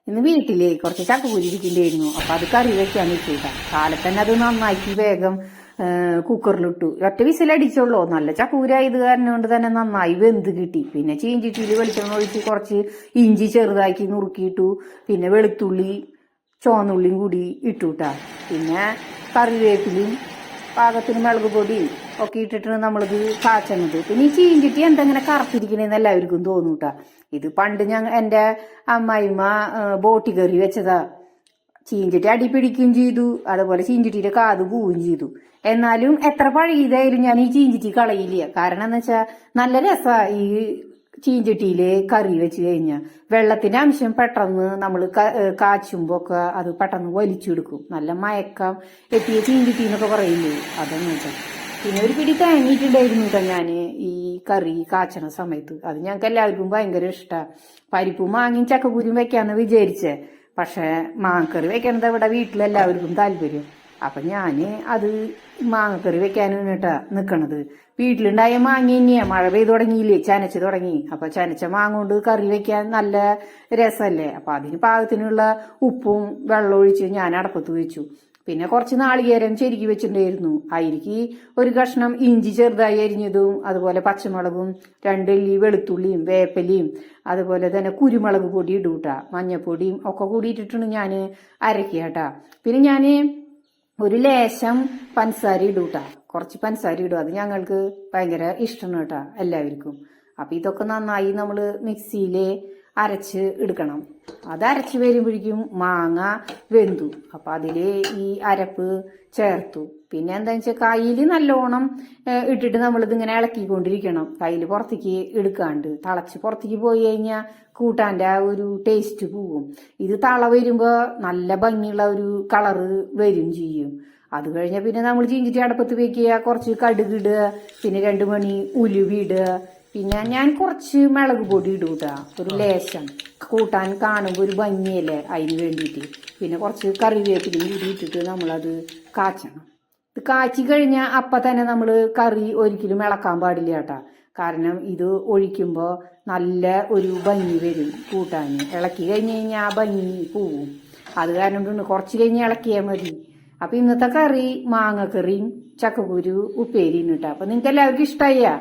ഇന്ന് വീട്ടില് കുറച്ച് ചക്കക്കുരു ഇരിക്കണ്ടായിരുന്നു. അപ്പൊ അത് കറി വെക്കാൻ വെച്ചിട്ടാ. കാലത്ത് തന്നെ അത് നന്നാക്കി വേഗം കുക്കറിലിട്ടു. ഒറ്റ വിസിലടിച്ചുള്ളൂ. നല്ല ചക്കൂരായത് കാരണം കൊണ്ട് തന്നെ നന്നായി വെന്ത് കിട്ടി. പിന്നെ ചീഞ്ചിട്ടിയില് വെളിച്ചെണ്ണ ഒഴിച്ച് കുറച്ച് ഇഞ്ചി ചെറുതാക്കി നുറുക്കിയിട്ടു. പിന്നെ വെളുത്തുള്ളി ചുവന്നുള്ളിയും കൂടി ഇട്ടുട്ടാ. പിന്നെ കറിവേപ്പിലും പാകത്തിന് മുളക് പൊടിയും ഒക്കെ ഇട്ടിട്ടാണ് നമ്മളിത് കാച്ചണത്. പിന്നെ ഈ ചീഞ്ചിട്ടി എന്തെങ്ങനെ കറുത്തിരിക്കണേന്ന് എല്ലാവർക്കും തോന്നൂട്ടാ. ഇത് പണ്ട് എന്റെ അമ്മായിമ്മ ബോട്ടി കറി വെച്ചതാ. ചീഞ്ചിട്ടി അടി പിടിക്കുകയും ചെയ്തു, അതുപോലെ ചീഞ്ചിട്ടിയുടെ കാത് പോവുകയും ചെയ്തു. എന്നാലും എത്ര പഴയതായാലും ഞാൻ ഈ ചീഞ്ചിട്ടി കളയില്ല. കാരണം എന്ന് വെച്ചാൽ നല്ല രസാ ഈ ചീഞ്ചട്ടിയില് കറി വെച്ച് കഴിഞ്ഞാൽ. വെള്ളത്തിന്റെ അംശം പെട്ടെന്ന് നമ്മൾ കാച്ചുമ്പോ ഒക്കെ അത് പെട്ടെന്ന് വലിച്ചെടുക്കും. നല്ല മയക്കം എത്തിയ ചീഞ്ചട്ടി എന്നൊക്കെ പറയില്ലേ, അതെന്ന് വെച്ചാൽ. പിന്നെ ഒരു പിടി തേങ്ങിയിട്ടുണ്ടായിരുന്നു കേട്ടോ ഞാന് ഈ കറി കാച്ചണ സമയത്ത്. അത് ഞങ്ങൾക്ക് എല്ലാവർക്കും ഭയങ്കര ഇഷ്ടമാണ്. പരിപ്പും മാങ്ങയും ചക്കക്കുരും വെക്കാന്ന് വിചാരിച്ചേ. പക്ഷെ മാങ്ങക്കറി വെക്കണത് ഇവിടെ വീട്ടിലെല്ലാവർക്കും താല്പര്യം. അപ്പൊ ഞാന് അത് മാങ്ങക്കറി വെക്കാനാണ് കേട്ടാ നിക്കണത്. വീട്ടിലുണ്ടായ മാങ്ങ തന്നെയാ. മഴ പെയ്തു തുടങ്ങിയില്ലേ, ചനച്ച് തുടങ്ങി. അപ്പൊ ചനച്ച മാങ്ങ കൊണ്ട് കറി വെക്കാൻ നല്ല രസമല്ലേ. അപ്പൊ അതിന് പാകത്തിനുള്ള ഉപ്പും വെള്ളം ഒഴിച്ച് ഞാൻ അടപ്പത്ത് വെച്ചു. പിന്നെ കുറച്ച് നാളികേരം ചെരുക്കി വെച്ചിട്ടുണ്ടായിരുന്നു. അതിലേക്ക് ഒരു കഷ്ണം ഇഞ്ചി ചെറുതായി അരിഞ്ഞതും, അതുപോലെ പച്ചമുളകും 2 അല്ലി വെളുത്തുള്ളിയും വേപ്പലിയും, അതുപോലെ തന്നെ കുരുമുളക് പൊടി ഇടൂട്ടാ. മഞ്ഞപ്പൊടിയും ഒക്കെ കൂടി ഇട്ടിട്ടാണ് ഞാൻ അരയ്ക്കാട്ടാ. പിന്നെ ഞാൻ ഒരു ലേശം പഞ്ചസാര ഇടൂട്ടാ. കുറച്ച് പഞ്ചസാര ഇടും. അത് ഞങ്ങൾക്ക് ഭയങ്കര ഇഷ്ടമാണ് കേട്ടാ എല്ലാവർക്കും. അപ്പൊ ഇതൊക്കെ നന്നായി നമ്മള് മിക്സിയില് അരച്ച് എടുക്കണം. അത് അരച്ച് വരുമ്പോഴേക്കും മാങ്ങ വെന്തു. അപ്പൊ അതില് ഈ അരപ്പ് ചേർത്തു. പിന്നെ എന്താ വെച്ചാൽ കയ്യില് നല്ലോണം ഇട്ടിട്ട് നമ്മളിത് ഇങ്ങനെ ഇളക്കിക്കൊണ്ടിരിക്കണം. കയ്യില് പുറത്തേക്ക് എടുക്കാണ്ട്. തിളച്ച് പുറത്തേക്ക് പോയി കഴിഞ്ഞാൽ കൂട്ടാന്റെ ആ ഒരു ടേസ്റ്റ് പോവും. ഇത് തള വരുമ്പോ നല്ല ഭംഗിയുള്ള ഒരു കളറ് വരും ചെയ്യും. അത് കഴിഞ്ഞ പിന്നെ നമ്മൾ ചീഞ്ചിട്ടി അടപ്പത്ത് വെക്കുക, കുറച്ച് കടുക് ഇടുക, പിന്നെ 2 മണി ഉലുവ ഇടുക. പിന്നെ ഞാൻ കുറച്ച് മുളക് പൊടി ഇടൂട്ടാ, ഒരു ലേശം. കൂട്ടാൻ കാണുമ്പോൾ ഒരു ഭംഗിയല്ലേ, അതിന് വേണ്ടിയിട്ട്. പിന്നെ കുറച്ച് കറിവേപ്പിലയും കൂടി ഇട്ടിട്ട് നമ്മളത് കാച്ചണം. ഇത് കാച്ചി കഴിഞ്ഞാൽ അപ്പം തന്നെ നമ്മൾ കറി ഒരിക്കലും ഇളക്കാൻ പാടില്ല കേട്ടാ. കാരണം ഇത് ഒഴിക്കുമ്പോൾ നല്ല ഒരു ഭംഗി വരും കൂട്ടാൻ. ഇളക്കി കഴിഞ്ഞ് കഴിഞ്ഞാൽ ആ ഭംഗി പോവും. അത് കാരണം കൊണ്ട് കുറച്ച് കഴിഞ്ഞ് ഇളക്കിയാൽ മതി. അപ്പൊ ഇന്നത്തെ കറി മാങ്ങക്കറിയും ചക്കക്കുരു ഉപ്പേരിയും ഇട്ടാ. അപ്പൊ നിങ്ങൾക്ക് എല്ലാവർക്കും ഇഷ്ടമായാ?